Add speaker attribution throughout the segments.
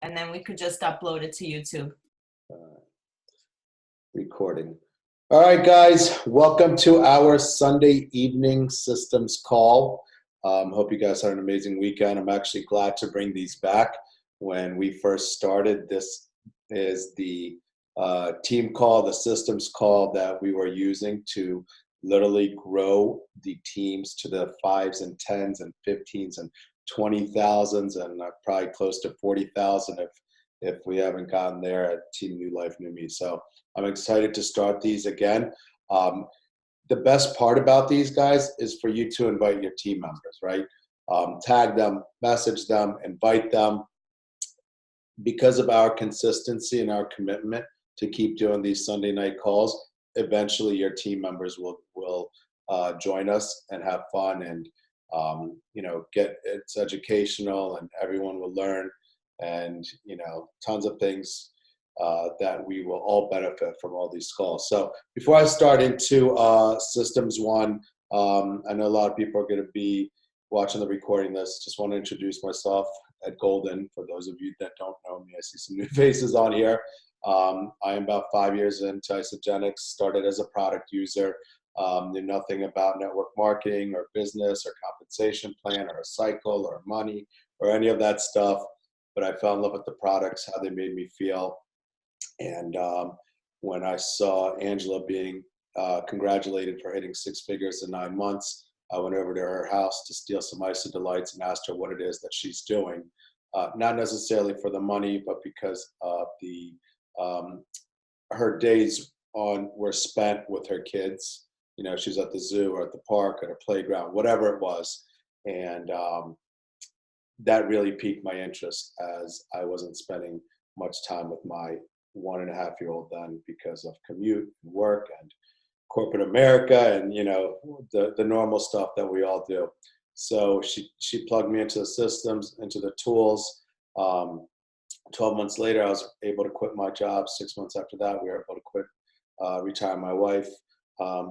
Speaker 1: and then we could just upload it to YouTube.
Speaker 2: Recording. All right, guys, welcome to our Sunday evening systems call. Hope you guys had an amazing weekend. I'm actually glad to bring these back. When we first started, this is the team call, the systems call that we were using to literally grow the teams to the 5s and 10s and 15s and 20,000s and probably close to 40,000 if we haven't gotten there at Team New Life, New Me. So I'm excited to start these again. The best part about these guys is for you to invite your team members, right? Tag them, message them, invite them. Because of our consistency and our commitment to keep doing these Sunday night calls, eventually your team members will join us and have fun and it's educational and everyone will learn and tons of things that we will all benefit from all these calls. So before I start into Systems 1, I know a lot of people are going to be watching the recording this. Just want to introduce myself, Ed Golden. For those of you that don't know me, I see some new faces on here. I am about 5 years into Isagenix, started as a product user, knew nothing about network marketing or business or compensation plan or a cycle or money or any of that stuff. But I fell in love with the products, how they made me feel. And when I saw Angela being congratulated for hitting 6 figures in 9 months, I went over to her house to steal some IsoDelights and asked her what it is that she's doing. Not necessarily for the money, but because of her days were spent with her kids. She's at the zoo or at the park, at a playground, whatever it was. And that really piqued my interest, as I wasn't spending much time with my 1.5-year-old then because of commute and work and corporate America and the normal stuff that we all do. So she plugged me into the systems, into the tools. 12 months later, I was able to quit my job. 6 months after that, we were able to retire my wife.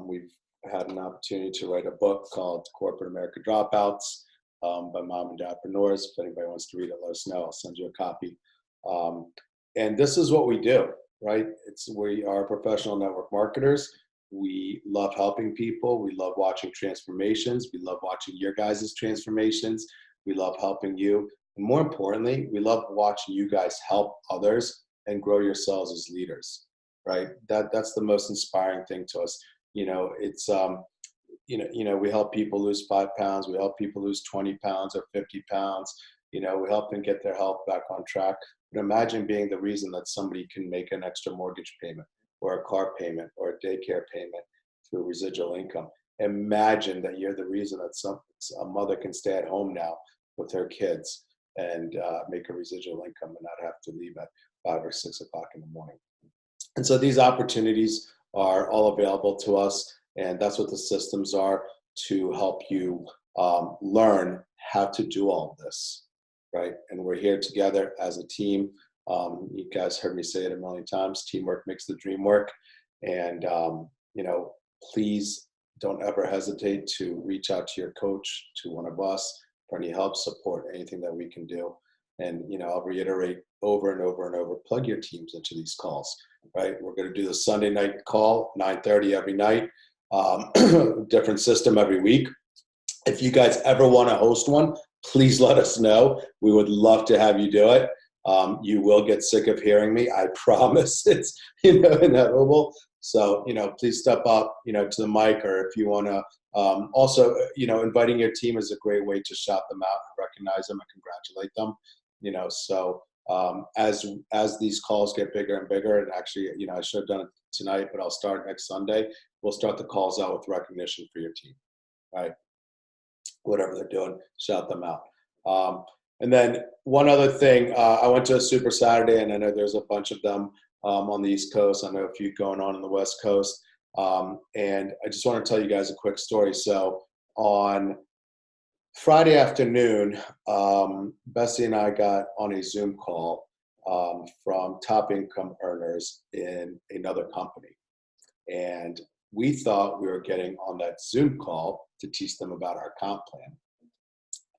Speaker 2: We've had an opportunity to write a book called Corporate America Dropouts by mom and dadpreneurs. If anybody wants to read it, let us know. I'll send you a copy. And this is what we do, right? We are professional network marketers. We love helping people. We love watching transformations. We love watching your guys' transformations. We love helping you. And more importantly, we love watching you guys help others and grow yourselves as leaders, right? That's the most inspiring thing to us. It's, we help people lose 5 pounds. We help people lose 20 pounds or 50 pounds. We help them get their health back on track. But imagine being the reason that somebody can make an extra mortgage payment or a car payment or a daycare payment through residual income. Imagine that you're the reason that a mother can stay at home now with her kids and make a residual income and not have to leave at 5 or 6 o'clock in the morning. And so these opportunities are all available to us, and that's what the systems are, to help you learn how to do all this, right? And we're here together as a team. You guys heard me say it a million times, teamwork makes the dream work. And, please don't ever hesitate to reach out to your coach, to one of us for any help, support, anything that we can do. And, I'll reiterate over and over and over, plug your teams into these calls, right? We're going to do the Sunday night call, 9:30 every night, different system every week. If you guys ever want to host one, please let us know. We would love to have you do it. You will get sick of hearing me. I promise. It's inevitable. So please step up to the mic, or if you want to. Also, inviting your team is a great way to shout them out and recognize them and congratulate them. So as these calls get bigger and bigger, and actually, I should have done it tonight, but I'll start next Sunday. We'll start the calls out with recognition for your team, right? Whatever they're doing, shout them out. And then one other thing, I went to a Super Saturday, and I know there's a bunch of them on the East Coast. I know a few going on the West Coast. And I just want to tell you guys a quick story. So on Friday afternoon, Bessie and I got on a Zoom call from top income earners in another company. And we thought we were getting on that Zoom call to teach them about our comp plan.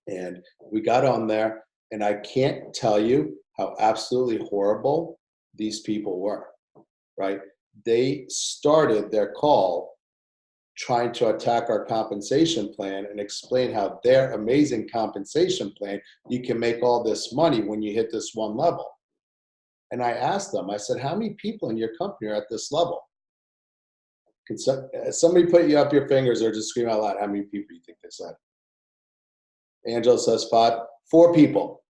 Speaker 2: And we got on there, and I can't tell you how absolutely horrible these people were, right? They started their call trying to attack our compensation plan and explain how their amazing compensation plan, you can make all this money when you hit this one level. And I asked them, I said, how many people in your company are at this level? Can somebody put you up your fingers or just scream out loud how many people you think they said? Angela says 5. 4 people.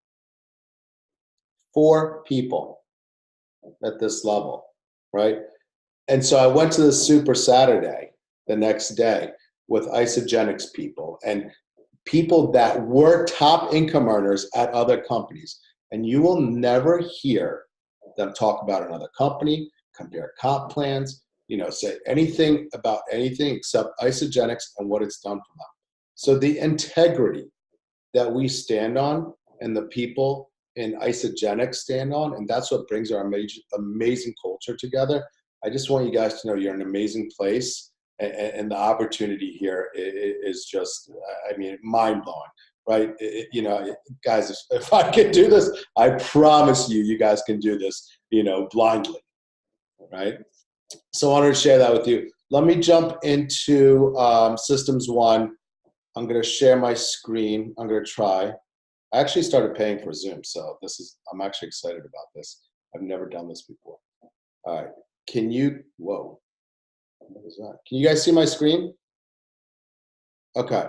Speaker 2: 4 people at this level, right? And so I went to the Super Saturday the next day with Isagenix people and people that were top income earners at other companies. And you will never hear them talk about another company, compare comp plans, say anything about anything except Isagenix and what it's done for them. So the integrity that we stand on and the people in Isagenix stand on, and that's what brings our amazing culture together. I just want you guys to know you're in an amazing place, and the opportunity here is just, mind-blowing, right? Guys, if I can do this, I promise you guys can do this, blindly, right? So I wanted to share that with you. Let me jump into Systems One. I'm going to share my screen. I'm going to try. I actually started paying for Zoom, so I'm actually excited about this. I've never done this before. All right. Whoa. What is that? Can you guys see my screen? Okay.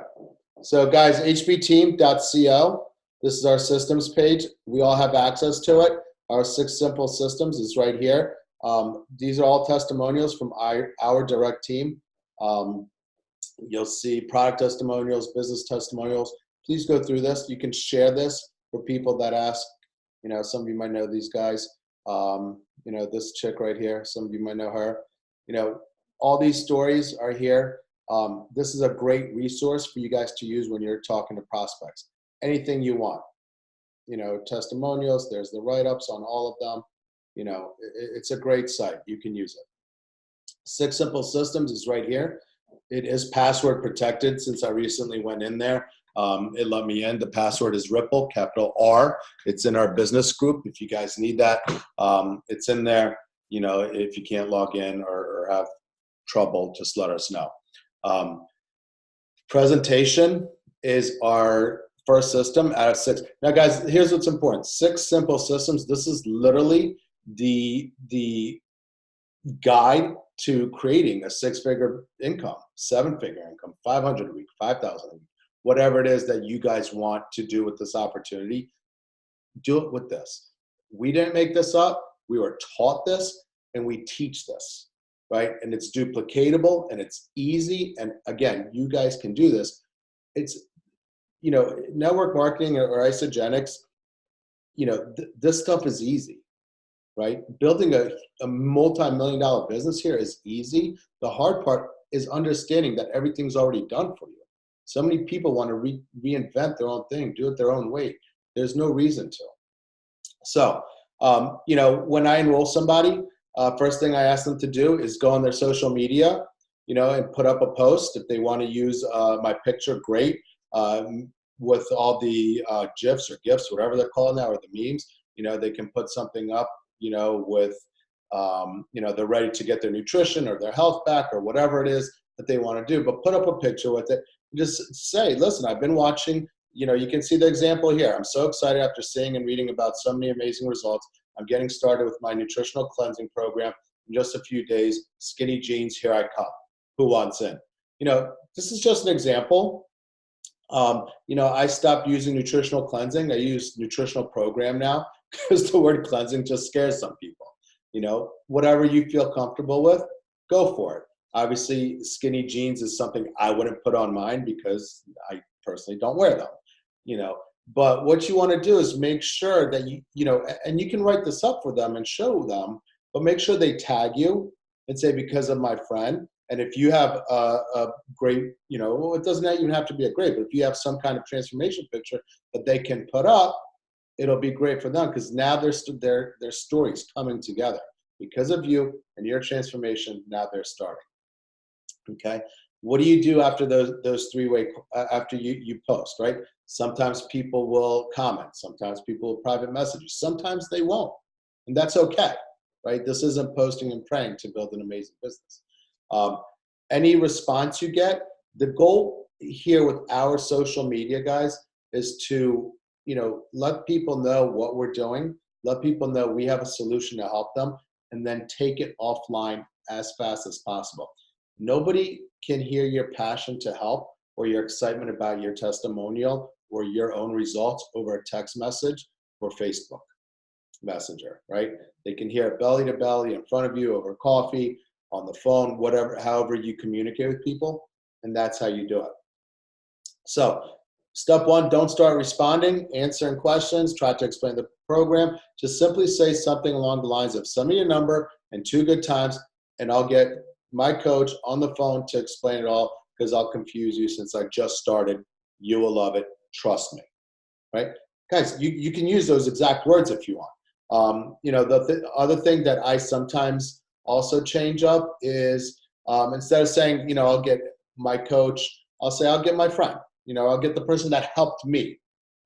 Speaker 2: So guys, hbteam.co. This is our systems page. We all have access to it. Our 6 simple systems is right here. These are all testimonials from our direct team. You'll see product testimonials, business testimonials. Please go through this. You can share this for people that ask. Some of you might know these guys. This chick right here, some of you might know her. All these stories are here. This is a great resource for you guys to use when you're talking to prospects. Anything you want. Testimonials, there's the write-ups on all of them. It's a great site. You can use it. 6 Simple Systems is right here. It is password protected since I recently went in there. It let me in. The password is Ripple, capital R. It's in our business group. If you guys need that, it's in there. If you can't log in or have trouble, just let us know. Presentation is our first system out of 6. Now, guys, here's what's important. 6 Simple Systems. This is literally the guide to creating a 6-figure income, 7-figure income, 500 a week, 5,000 a week, whatever it is that you guys want to do with this opportunity, do it with this. We didn't make this up. We were taught this, and we teach this, right? And it's duplicatable, and it's easy. And again, you guys can do this. It's, network marketing or Isagenix, this stuff is easy. Right? Building a multi-million-dollar business here is easy. The hard part is understanding that everything's already done for you. So many people want to reinvent their own thing, do it their own way. There's no reason to. So, when I enroll somebody, first thing I ask them to do is go on their social media, and put up a post. If they want to use my picture, great. With all the GIFs or GIFs, whatever they're called now, or the memes, they can put something up with, they're ready to get their nutrition or their health back or whatever it is that they want to do, but put up a picture with it. Just say, listen, I've been watching, you can see the example here. I'm so excited after seeing and reading about so many amazing results. I'm getting started with my nutritional cleansing program in just a few days. Skinny jeans, here I come. Who wants in? This is just an example. I stopped using nutritional cleansing. I use nutritional program now because the word cleansing just scares some people. Whatever you feel comfortable with, go for it. Obviously, skinny jeans is something I wouldn't put on mine because I personally don't wear them, but what you want to do is make sure that and you can write this up for them and show them, but make sure they tag you and say, because of my friend. And if you have a great, it doesn't even have to be a great, but if you have some kind of transformation picture that they can put up, it'll be great for them because now their story's coming together because of you and your transformation. Now they're starting. Okay. What do you do after those 3-way, after you post, right? Sometimes people will comment. Sometimes people will private messages. Sometimes they won't. And that's okay, right? This isn't posting and praying to build an amazing business. Any response you get, the goal here with our social media guys is to, let people know what we're doing, let people know we have a solution to help them, and then take it offline as fast as possible. Nobody can hear your passion to help or your excitement about your testimonial or your own results over a text message or Facebook Messenger, right? They can hear it belly to belly in front of you over coffee, on the phone, whatever, however you communicate with people, and that's how you do it. So step one, don't start responding, answering questions, try to explain the program. Just simply say something along the lines of, send me your number and 2 good times, and I'll get my coach on the phone to explain it all, because I'll confuse you since I just started. You will love it. Trust me, right? Guys, you can use those exact words if you want. The other thing that I sometimes also change up is instead of saying, I'll get my coach, I'll say, I'll get my friend. I'll get the person that helped me.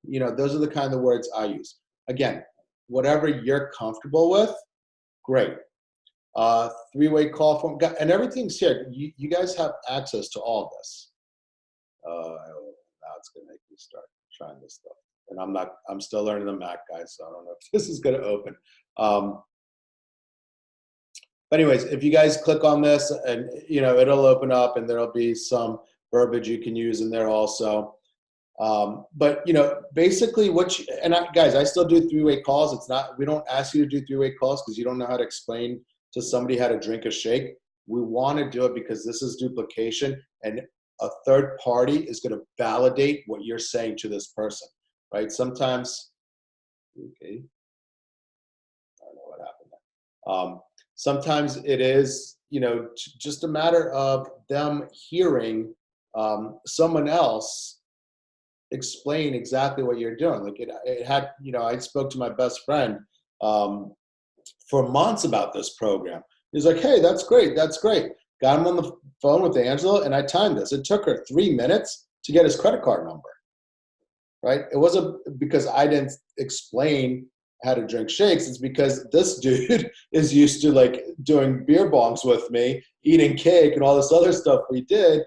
Speaker 2: Those are the kind of words I use. Again, whatever you're comfortable with, great. 3-way call form, and everything's here. You guys have access to all of this. Now it's gonna make me start trying this stuff, and I'm still learning the Mac, guys, so I don't know if this is gonna open. But anyways, if you guys click on this, and it'll open up, and there'll be some verbiage you can use in there also. But basically guys, I still do 3-way calls. We don't ask you to do 3-way calls because you don't know how to explain to somebody how to drink a shake. We want to do it because this is duplication, and a third party is going to validate what you're saying to this person, right? Sometimes, okay, I don't know what happened there. Sometimes it is, just a matter of them hearing someone else explain exactly what you're doing. Like it had, I spoke to my best friend for months about this program. He's like, hey, that's great. That's great. Got him on the phone with Angela, and I timed this. It took her 3 minutes to get his credit card number, right? It wasn't because I didn't explain how to drink shakes. It's because this dude is used to like doing beer bongs with me, eating cake and all this other stuff we did.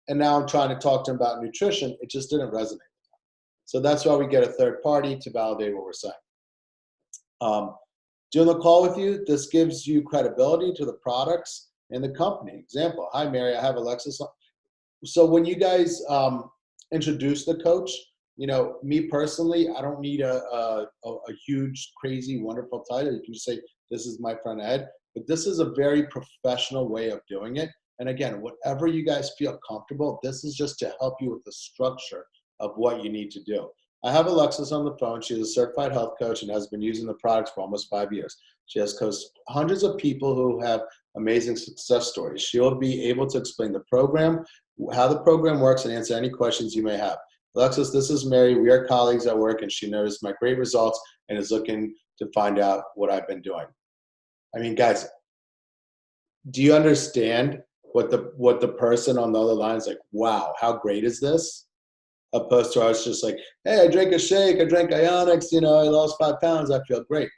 Speaker 2: And now I'm trying to talk to him about nutrition. It just didn't resonate with him. So that's why we get a third party to validate what we're saying. Doing the call with you, this gives you credibility to the products and the company. Example, hi, Mary, I have Alexis. So when you guys introduce the coach, me personally, I don't need a huge, crazy, wonderful title. You can just say, this is my friend Ed. But this is a very professional way of doing it. And again, whatever you guys feel comfortable, this is just to help you with the structure of what you need to do. I have Alexis on the phone. She's a certified health coach and has been using the products for almost 5 years. She has coached hundreds of people who have amazing success stories. She'll be able to explain the program, how the program works, and answer any questions you may have. Alexis, this is Mary. We are colleagues at work, and she noticed my great results and is looking to find out what I've been doing. I mean, guys, do you understand what the person on the other line is like? Wow, how great is this? Opposed to us just like, hey, I drank a shake, I drank Ionics, I lost 5 pounds, I feel great.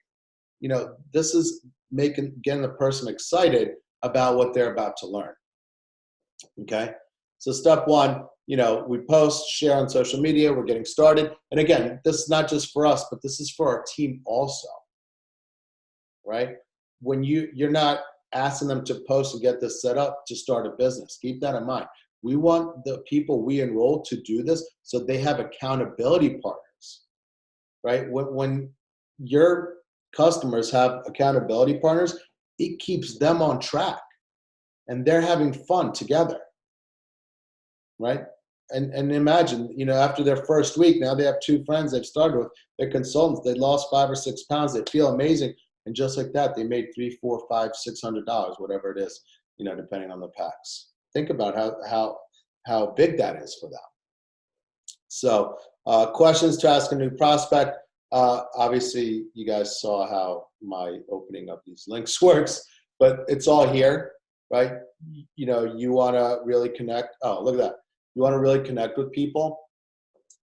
Speaker 2: This is getting the person excited about what they're about to learn. Okay, so step one, we post, share on social media, we're getting started. And again, this is not just for us, but this is for our team also, right? When you're not asking them to post and get this set up to start a business. Keep that in mind. We want the people we enroll to do this so they have accountability partners, right? When your customers have accountability partners, it keeps them on track and they're having fun together, right? And imagine, after their first week, now they have 2 friends they've started with, they're consultants, they lost 5 or 6 pounds, they feel amazing. And just like that, they made $300, $400, $500, $600, whatever it is, depending on the packs. Think about how big that is for them. So questions to ask a new prospect. Obviously, you guys saw how my opening up these links works, but it's all here, right? You want to really connect. Oh, look at that. You want to really connect with people.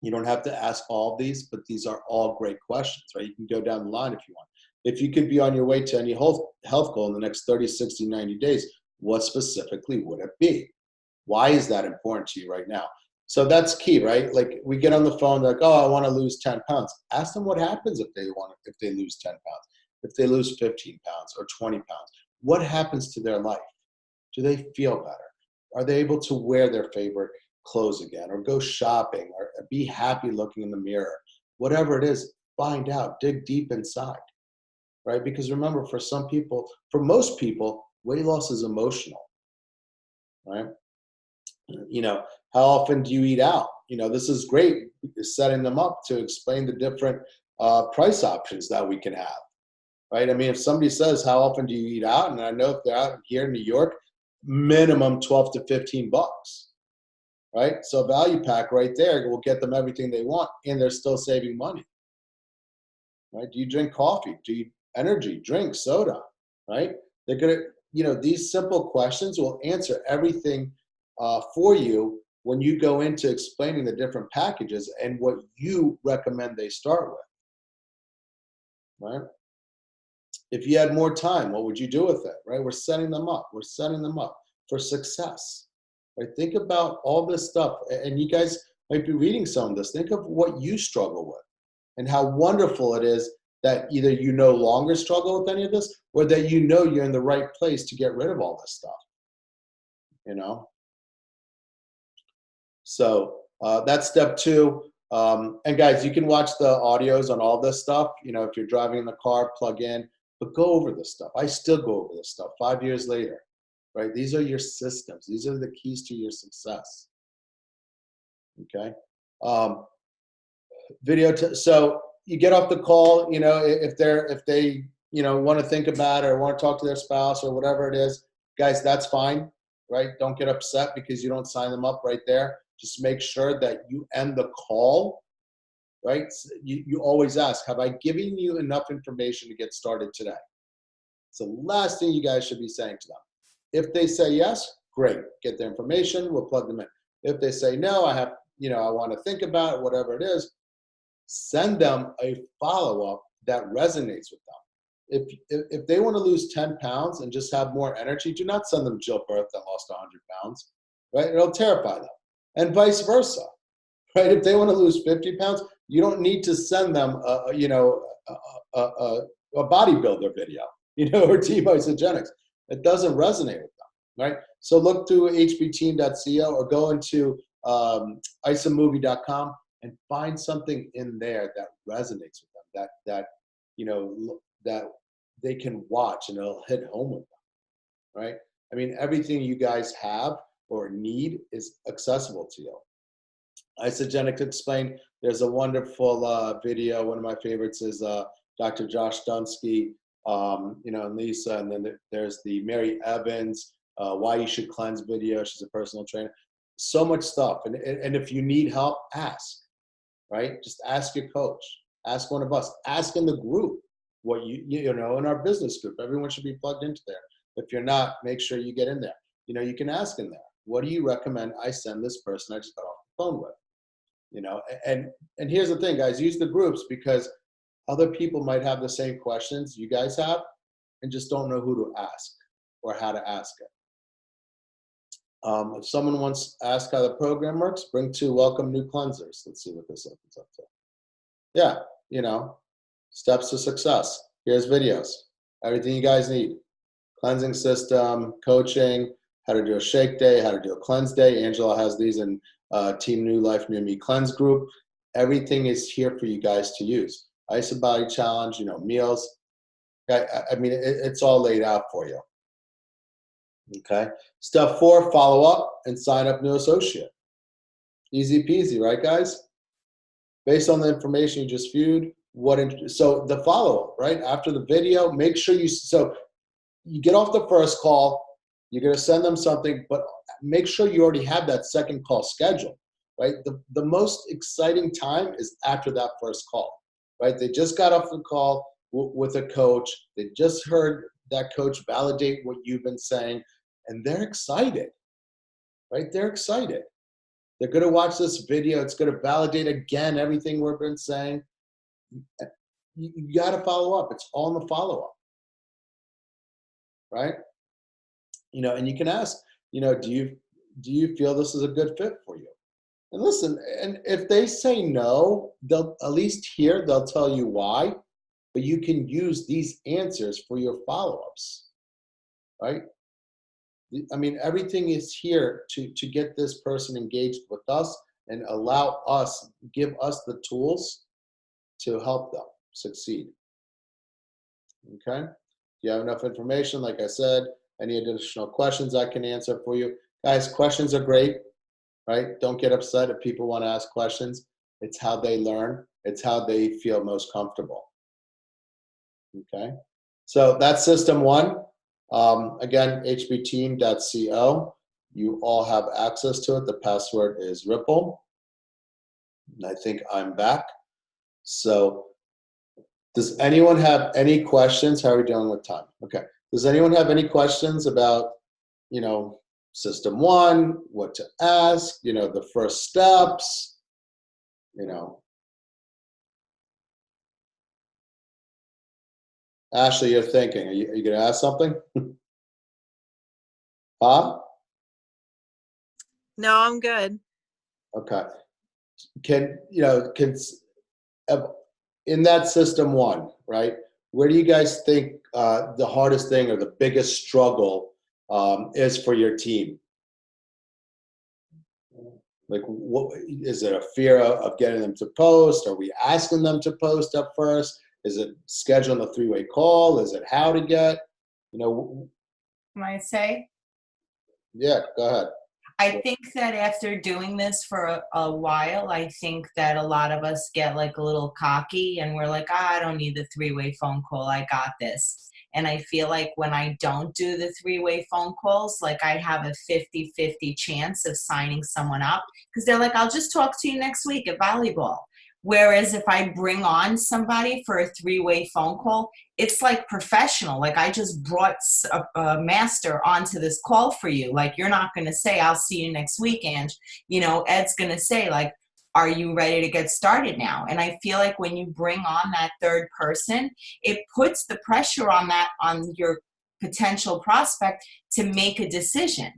Speaker 2: You don't have to ask all of these, but these are all great questions, right? You can go down the line if you want. If you could be on your way to any health goal in the next 30, 60, 90 days, what specifically would it be? Why is that important to you right now? So that's key, right? Like we get on the phone, like, oh, I want to lose 10 pounds. Ask them what happens if they lose 10 pounds, if they lose 15 pounds or 20 pounds. What happens to their life? Do they feel better? Are they able to wear their favorite clothes again or go shopping or be happy looking in the mirror? Whatever it is, find out, dig deep inside, right? Because remember, for some people, for most people, weight loss is emotional, right? You know, how often do you eat out? You know, this is great, setting them up to explain the different price options that we can have, right? I mean, if somebody says, how often do you eat out? And I know if they're out here in New York, minimum 12 to 15 bucks, right? So a value pack right there will get them everything they want, and they're still saving money, right? Do you drink coffee? Do you energy, drink soda, right? They're gonna, you know, these simple questions will answer everything for you when you go into explaining the different packages and what you recommend they start with, right? If you had more time, what would you do with it, right? We're setting them up. We're setting them up for success, right? Think about all this stuff, and you guys might be reading some of this. Think of what you struggle with and how wonderful it is that either you no longer struggle with any of this or that you know you're in the right place to get rid of all this stuff, you know? So that's step two. And guys, you can watch the audios on all this stuff. You know, if you're driving in the car, plug in, but go over this stuff. I still go over this stuff 5 years later, right? These are your systems. These are the keys to your success. Okay. So you get off the call, you know, if they, you know, want to think about it or want to talk to their spouse or whatever it is, guys, that's fine, right? Don't get upset because you don't sign them up right there. Just make sure that you end the call, right? You always ask, have I given you enough information to get started today? It's the last thing you guys should be saying to them. If they say yes, great, get the information, we'll plug them in. If they say no, I want to think about it, whatever it is, send them a follow-up that resonates with them. If they want to lose 10 pounds and just have more energy, do not send them Jill Burke that lost 100 pounds, right? It'll terrify them. And vice versa, right? If they want to lose 50 pounds, you don't need to send them, a bodybuilder video, you know, or team isogenics. It doesn't resonate with them, right? So look through hbteam.co or go into isomovie.com and find something in there that resonates with them, that you know, that they can watch and it'll hit home with them, right? I mean, everything you guys have or need is accessible to you. Isogenics Explained, there's a wonderful video. One of my favorites is Dr. Josh Dunsky, you know, and Lisa, and then there's the Mary Evans, Why You Should Cleanse video. She's a personal trainer. So much stuff. And if you need help, ask, right? Just ask your coach. Ask one of us. Ask in the group what you know, in our business group. Everyone should be plugged into there. If you're not, make sure you get in there. You know, you can ask in there. What do you recommend I send this person I just got off the phone with? You know, and here's the thing, guys, use the groups because other people might have the same questions you guys have and just don't know who to ask or how to ask it. If someone wants to ask how the program works, bring to welcome new cleansers. Let's see what this opens up to. Yeah, you know, steps to success. Here's videos, everything you guys need. Cleansing system, coaching, how to do a shake day, how to do a cleanse day. Angela has these in Team New Life New Me Cleanse group. Everything is here for you guys to use. IsoBody challenge, you know, meals. I mean, it's all laid out for you. Okay. Step 4, follow up and sign up new associate. Easy peasy, right, guys? Based on the information you just viewed, so the follow-up, right? After the video, make sure so you get off the first call, you're going to send them something, but make sure you already have that second call scheduled, right? The most exciting time is after that first call, right? They just got off the call with a coach. They just heard that coach validate what you've been saying, and they're excited, right? They're excited. They're going to watch this video. It's going to validate again everything we've been saying. You got to follow up. It's all in the follow up, right? And you can ask, do you feel this is a good fit for you? And listen, and if they say no, they'll at least here they'll tell you why, but you can use these answers for your follow-ups, right? I mean, everything is here to get this person engaged with us and give us the tools to help them succeed. Okay? If you have enough information, like I said, any additional questions I can answer for you. Guys, questions are great, right? Don't get upset if people want to ask questions. It's how they learn. It's how they feel most comfortable. Okay? So that's system one. Again, hbteam.co. You all have access to it. The password is Ripple. And I think I'm back. So does anyone have any questions? How are we doing with time? Okay. Does anyone have any questions about, system one, what to ask, the first steps, Ashley, you're thinking, are you going to ask something? Bob?
Speaker 3: No, I'm good.
Speaker 2: Okay. In that system one, right? Where do you guys think the hardest thing or the biggest struggle is for your team? Like, what is it? A fear of getting them to post? Are we asking them to post up first? Is it scheduling a three-way call? Is it how to get?
Speaker 1: Can I say?
Speaker 2: Yeah, go ahead.
Speaker 1: I think that after doing this for a while, I think that a lot of us get like a little cocky and we're like, I don't need the three-way phone call. I got this. And I feel like when I don't do the three-way phone calls, like I have a 50-50 chance of signing someone up because they're like, I'll just talk to you next week at volleyball. Whereas if I bring on somebody for a three-way phone call, it's like professional. Like I just brought a master onto this call for you. Like you're not going to say, I'll see you next week, Ange. Ed's going to say like, are you ready to get started now? And I feel like when you bring on that third person, it puts the pressure on your potential prospect to make a decision.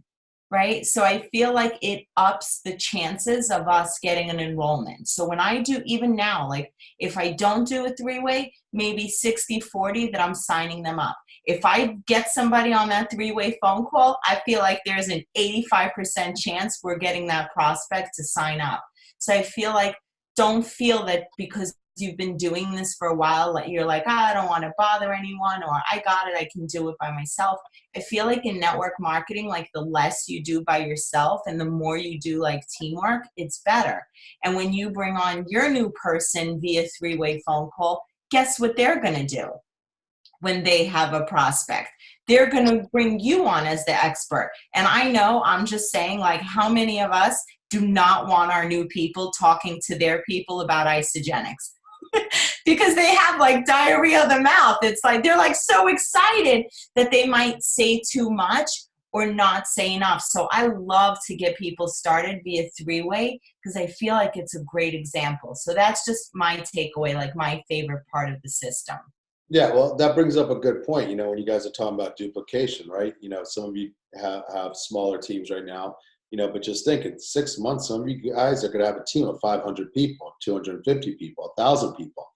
Speaker 1: Right? So I feel like it ups the chances of us getting an enrollment. So when I do, even now, like if I don't do a three-way, maybe 60-40 that I'm signing them up. If I get somebody on that three-way phone call, I feel like there's an 85% chance we're getting that prospect to sign up. So I feel like, don't feel that because you've been doing this for a while, that you're like, I don't want to bother anyone, or I got it, I can do it by myself. I feel like in network marketing, like the less you do by yourself and the more you do like teamwork, it's better. And when you bring on your new person via three-way phone call, guess what they're going to do when they have a prospect? They're going to bring you on as the expert. And I know, I'm just saying, like, how many of us do not want our new people talking to their people about Isagenix? Because they have like diarrhea of the mouth. It's like they're like so excited that they might say too much or not say enough. So I love to get people started via three-way because I feel like it's a great example. So that's just my takeaway, like my favorite part of the system.
Speaker 2: Yeah, well, that brings up a good point. When you guys are talking about duplication, right? Some of you have smaller teams right now, but just think in 6 months, some of you guys are going to have a team of 500 people, 250 people, 1,000 people.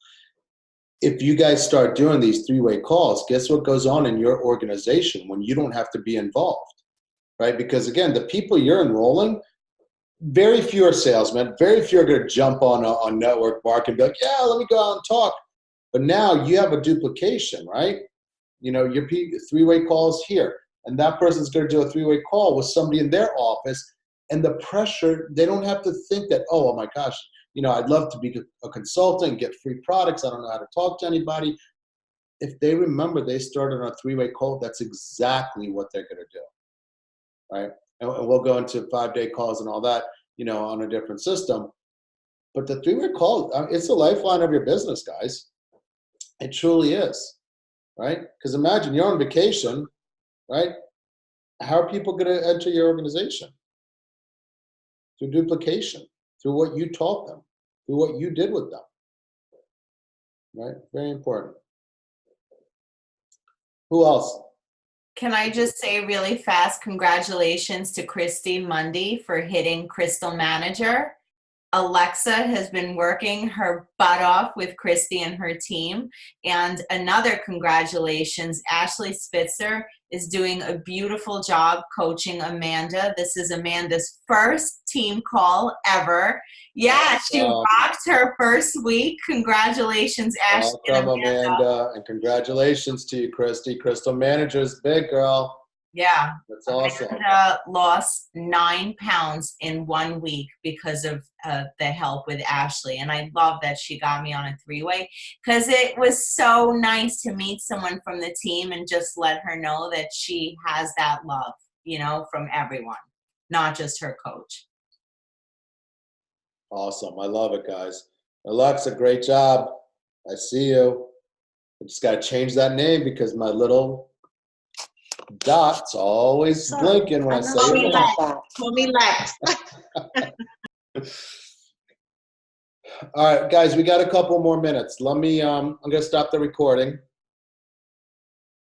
Speaker 2: If you guys start doing these three-way calls, guess what goes on in your organization when you don't have to be involved, right? Because again, the people you're enrolling, very few are salesmen. Very few are going to jump on network marketing and be like, yeah, let me go out and talk. But now you have a duplication, right? Your three-way calls here. And that person's going to do a three-way call with somebody in their office. And the pressure, they don't have to think that, oh my gosh, I'd love to be a consultant, get free products. I don't know how to talk to anybody. If they remember they started on a three-way call, that's exactly what they're going to do, right? And we'll go into 5-day calls and all that, on a different system. But the three-way call, it's the lifeline of your business, guys. It truly is, right? Because imagine you're on vacation, right? How are people going to enter your organization? through duplication, through what you taught them, through what you did with them. Right? Very important. Who else?
Speaker 1: Can I just say really fast, congratulations to Christy Mundy for hitting Crystal Manager. Alexa has been working her butt off with Christy and her team. And another congratulations, Ashley Spitzer is doing a beautiful job coaching Amanda. This is Amanda's first team call ever. Yeah, she rocked her first week. Congratulations, Ashley and
Speaker 2: Amanda. And congratulations to you, Christy. Crystal Manager's big, girl.
Speaker 1: Yeah.
Speaker 2: That's awesome.
Speaker 1: Amanda lost 9 pounds in 1 week because of the help with Ashley. And I love that she got me on a 3-way because it was so nice to meet someone from the team and just let her know that she has that love, you know, from everyone, not just her coach.
Speaker 2: Awesome. I love it, guys. Alexa, great job. I see you. I just got to change that name because my little dot's always blinking when I say
Speaker 3: that. Call me Lex.
Speaker 2: All right, guys, we got a couple more minutes. Let me, I'm going to stop the recording.